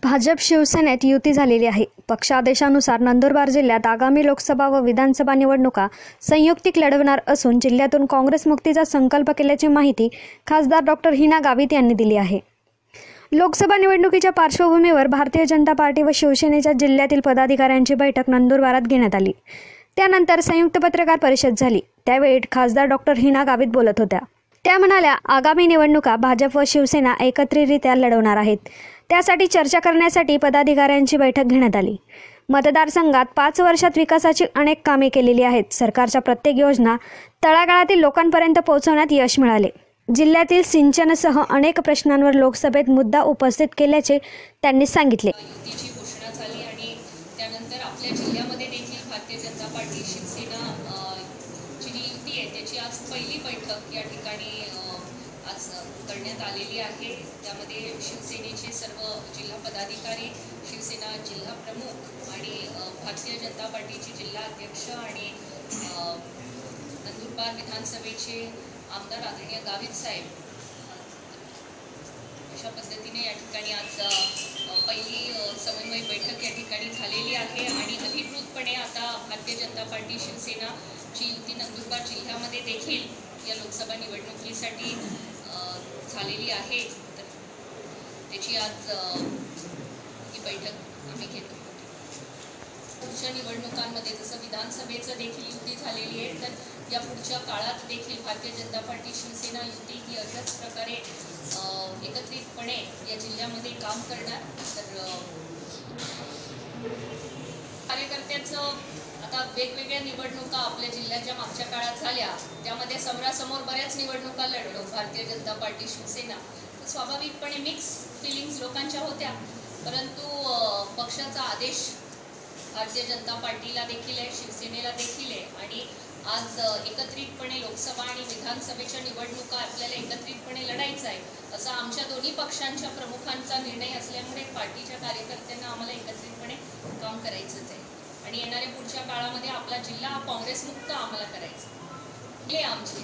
भाजप शिवसेनेत युती झालेली आहे। पक्षादेशानुसार नंदुरबार जिल्ह्यात आगामी लोकसभा व विधानसभा निवडणुका संयुक्तिक लढवणार असून जिल्ह्यातून काँग्रेस मुक्तीचा संकल्प केल्याची माहिती खासदार डॉक्टर हिना गावित यांनी दिली आहे। लोकसभा निवडणुकीच्या पार्श्वभूमीवर भारतीय जनता पार्टी व शिवसेनेच्या जिल्ह्यातील पदाधिकाऱ्यांची बैठक नंदुरबारात घेण्यात आली। त्यानंतर संयुक्त पत्रकार परिषद झाली। त्यावेळी खासदार डॉक्टर हिना गावित बोलत होत्या। त्या म्हणाल्या, आगामी निवडणुका भाजप व शिवसेना एकत्रितरित्या लढवणार आहेत। त्यासाठी चर्चा करण्यासाठी पदाधिकाऱ्यांची बैठक घेण्यात आली। मतदारसंघात 5 वर्षात विकासाची अनेक कामे केलेली आहेत। सरकारच्या प्रत्येक योजना तळागाळातील लोकांपर्यंत पोहोचवण्यात यश मिळाले। जिल्ह्यातील सिंचनासह अनेक प्रश्नांवर लोकसभेत मुद्दा उपस्थित केल्याचे त्यांनी सांगितले। युतीची घोषणा झाली आणि त्यानंतर आपल्या जिल्ह्यामध्ये देखील भारतीय जनता पार्टी शिवसेना ची जी युती आहे त्याची आज पहिली बैठक या ठिकाणी आज करण्यात आलेली आहे। त्यामध्ये शिवसेनेचे सर्व जिल्हा पदाधिकारी, शिवसेना जिल्हा प्रमुख आणि भारतीय जनता पार्टीचे जिल्हा अध्यक्ष आणि नंदुरबार विधानसभेचे आमदार आदरणीय गावित साहेब, अशा पद्धतीने या ठिकाणी आज पहिली समन्वय बैठक या ठिकाणी झालेली आहे आणि अधिकृतपणे आता भारतीय जनता पार्टी शिवसेनाची युती नंदुरबार जिल्ह्यामध्ये देखील या लोकसभा निवडणुकीसाठी झालेली आहे। तर त्याची आज ही बैठक आम्ही घेतो। पुढच्या निवडणुकांमध्ये जसं विधानसभेचं देखील युती झालेली आहे, तर या पुढच्या काळात देखील भारतीय जनता पार्टी शिवसेना युती ही अशाच प्रकारे एकत्रितपणे या जिल्ह्यामध्ये काम करणार। तर कार्यकर्त्यांचं आता वेगवेगळ्या निवडणुका आपल्या जिल्ह्याच्या मागच्या काळात झाल्या, त्यामध्ये समोरासमोर बऱ्याच निवडणुका लढलो भारतीय जनता पार्टी शिवसेना। तर स्वाभाविकपणे मिक्स फिलिंग्स लोकांच्या होत्या, परंतु पक्षाचा आदेश भारतीय जनता पार्टीला देखील आहे, शिवसेनेला देखील आहे आणि आज एकत्रितपणे लोकसभा आणि विधानसभेच्या निवडणुका आपल्याला एकत्रितपणे लढायचं आहे असा आमच्या दोन्ही पक्षांच्या प्रमुखांचा निर्णय असल्यामुळे पार्टीच्या कार्यकर्त्यांना आम्हाला एकत्रितपणे काम करायचंच आहे आणि येणाऱ्या पुढच्या काळामध्ये आपला जिल्हा काँग्रेस मुक्त आम्हाला करायचा आहे। हे आमचे